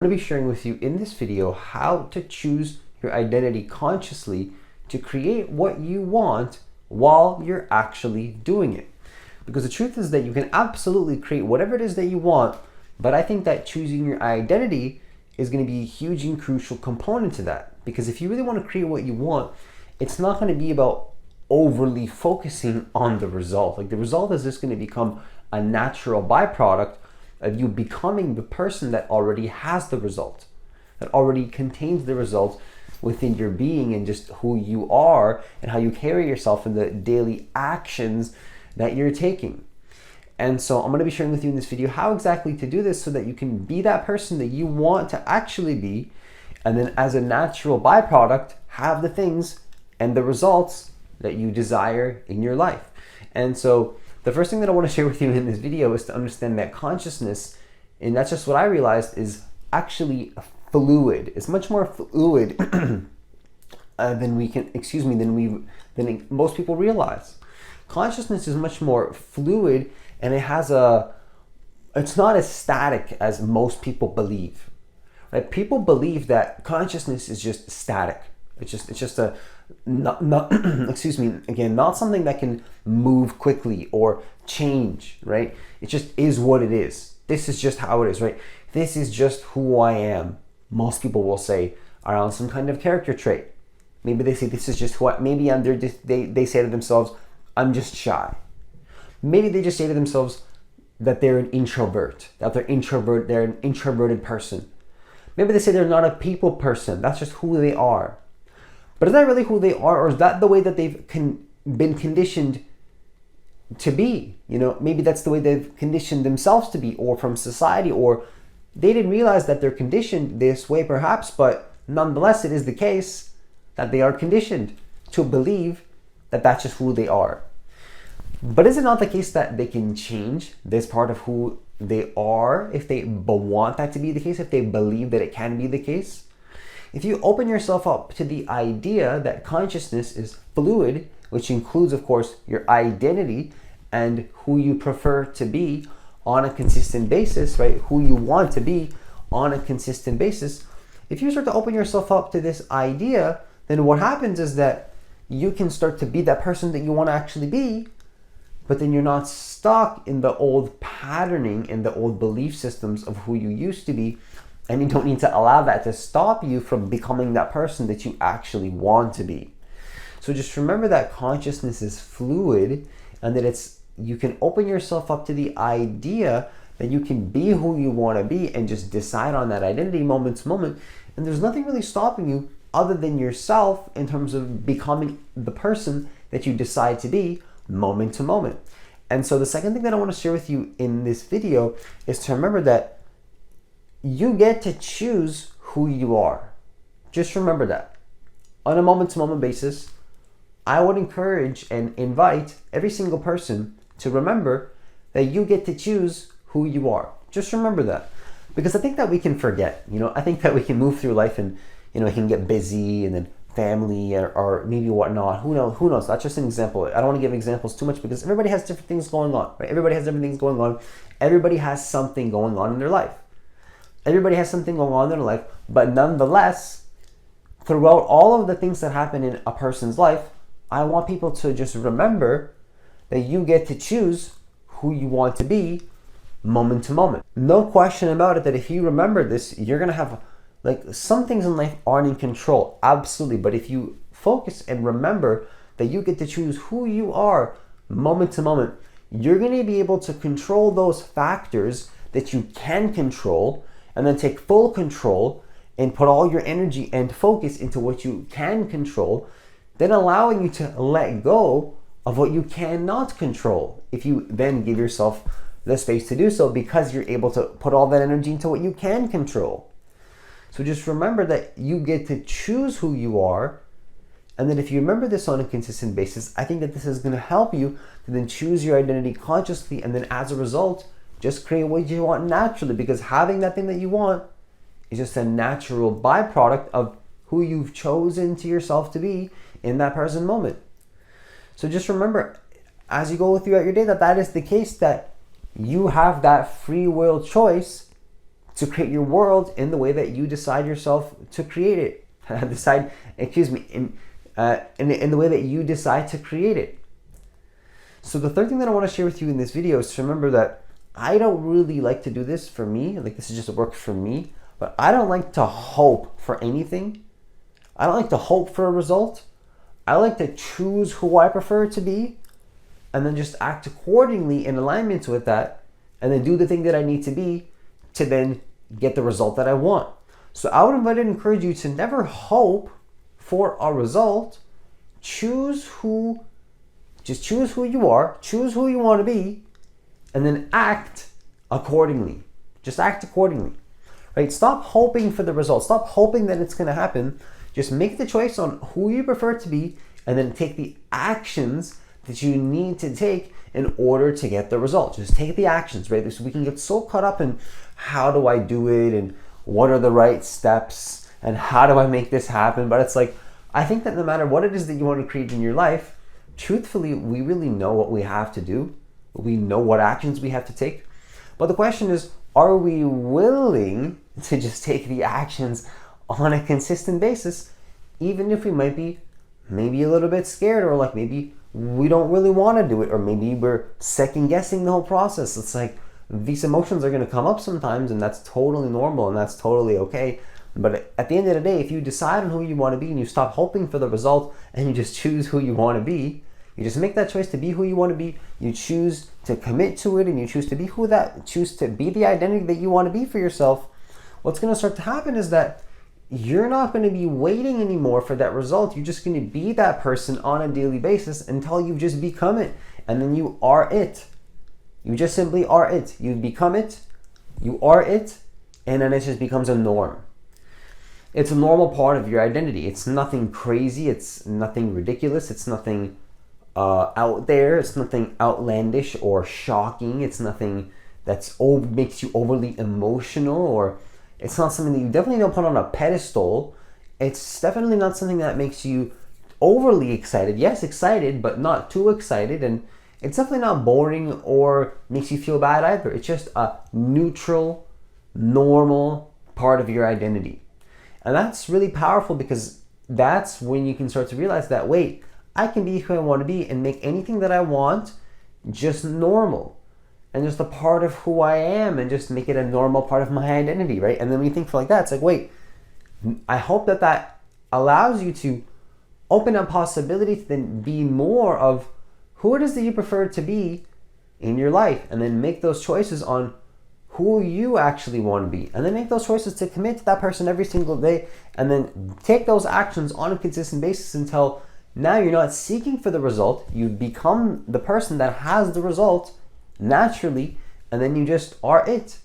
I'm going to be sharing with you in this video how to choose your identity consciously to create what you want while you're actually doing it. Because the truth is that you can absolutely create whatever it is that you want, but I think that choosing your identity is going to be a huge and crucial component to that. Because if you really want to create what you want, it's not going to be about overly focusing on the result. Like, the result is just going to become a natural byproduct of you becoming the person that already has the result, that already contains the result within your being and just who you are and how you carry yourself in the daily actions that you're taking. And so I'm going to be sharing with you in this video how exactly to do this so that you can be that person that you want to actually be, and then as a natural byproduct have the things and the results that you desire in your life. And so the first thing that I want to share with you in this video is to understand that consciousness, and that's just what I realized, is actually fluid. It's much more fluid than most people realize. Consciousness is much more fluid, and it's not as static as most people believe. Right? People believe that consciousness is just static. It's just a not not something that can move quickly or change, right? It just is what it is. This is just how it is, right? This is just who I am. Most people will say around some kind of character trait. Maybe they say this is just who I, maybe I'm there. They say to themselves, I'm just shy. Maybe they just say to themselves that they're an introvert, they're an introverted person. Maybe they say they're not a people person. That's just who they are. But is that really who they are, or is that the way that they've been conditioned to be? You know, maybe that's the way they've conditioned themselves to be, or from society, or they didn't realize that they're conditioned this way perhaps, but nonetheless it is the case that they are conditioned to believe that that's just who they are. But is it not the case that they can change this part of who they are if they want that to be the case, if they believe that it can be the case? If you open yourself up to the idea that consciousness is fluid, which includes, of course, your identity and who you prefer to be on a consistent basis, right? Who you want to be on a consistent basis. If you start to open yourself up to this idea, then what happens is that you can start to be that person that you want to actually be, but then you're not stuck in the old patterning and the old belief systems of who you used to be. And you don't need to allow that to stop you from becoming that person that you actually want to be. So just remember that consciousness is fluid, and that you can open yourself up to the idea that you can be who you want to be and just decide on that identity moment to moment. And there's nothing really stopping you other than yourself in terms of becoming the person that you decide to be moment to moment. And so the second thing that I want to share with you in this video is to remember that you get to choose who you are. Just remember that. On a moment-to-moment basis, I would encourage and invite every single person to remember that you get to choose who you are. Just remember that. Because I think that we can forget. I think that we can move through life and, it can get busy, and then family or maybe whatnot. Who knows? That's just an example. I don't want to give examples too much because everybody has different things going on, right? Everybody has different things going on. Everybody has something going on in their life. Everybody has something going on in their life, but nonetheless, throughout all of the things that happen in a person's life, I want people to just remember that you get to choose who you want to be moment to moment. No question about it that if you remember this, you're going to have, some things in life aren't in control, absolutely. But if you focus and remember that you get to choose who you are moment to moment, you're going to be able to control those factors that you can control, and then take full control and put all your energy and focus into what you can control, then allowing you to let go of what you cannot control. If you then give yourself the space to do so, because you're able to put all that energy into what you can control. So just remember that you get to choose who you are. And then if you remember this on a consistent basis, I think that this is going to help you to then choose your identity consciously, and then as a result, just create what you want naturally, because having that thing that you want is just a natural byproduct of who you've chosen to yourself to be in that present moment. So just remember, as you go throughout your day, that is the case, that you have that free will choice to create your world in the way that you decide yourself to create it. In the way that you decide to create it. So the third thing that I want to share with you in this video is to remember that I don't really like to do this for me. Like, this is just work for me, but I don't like to hope for anything. I don't like to hope for a result. I like to choose who I prefer to be and then just act accordingly in alignment with that, and then do the thing that I need to be to then get the result that I want. So I would invite and encourage you to never hope for a result. Choose who you are, choose who you want to be, and then act accordingly. Just act accordingly, right? Stop hoping for the result. Stop hoping that it's going to happen. Just make the choice on who you prefer to be, and then take the actions that you need to take in order to get the result. Just take the actions, right? So we can get so caught up in how do I do it, and what are the right steps, and how do I make this happen? But it's like, I think that no matter what it is that you want to create in your life, truthfully, we really know what we have to do. We know what actions we have to take. But the question is, are we willing to just take the actions on a consistent basis, even if we might be maybe a little bit scared, or like maybe we don't really want to do it, or maybe we're second guessing the whole process. It's like, these emotions are going to come up sometimes, and that's totally normal, and that's totally okay. But at the end of the day, if you decide on who you want to be and you stop hoping for the result and you just choose who you want to be, you just make that choice to be who you want to be, you choose to commit to it, and you choose to be choose to be the identity that you want to be for yourself, what's going to start to happen is that you're not going to be waiting anymore for that result. You're just going to be that person on a daily basis until you just become it. And then you are it. You just simply are it. You become it, you are it, and then it just becomes a norm. It's a normal part of your identity. It's nothing crazy. It's nothing ridiculous. It's nothing out there. It's nothing outlandish or shocking. It's nothing that's makes you overly emotional, or it's not something that you definitely don't put on a pedestal. It's definitely not something that makes you overly excited. Yes, excited, but not too excited. And it's definitely not boring or makes you feel bad either. It's just a neutral, normal part of your identity. And that's really powerful, because that's when you can start to realize that, wait, I can be who I want to be and make anything that I want just normal and just a part of who I am, and just make it a normal part of my identity, right? And then when you think like that, it's like, wait, I hope that that allows you to open up possibility to then be more of who it is that you prefer to be in your life, and then make those choices on who you actually want to be, and then make those choices to commit to that person every single day, and then take those actions on a consistent basis until now you're not seeking for the result. You become the person that has the result naturally, and then you just are it.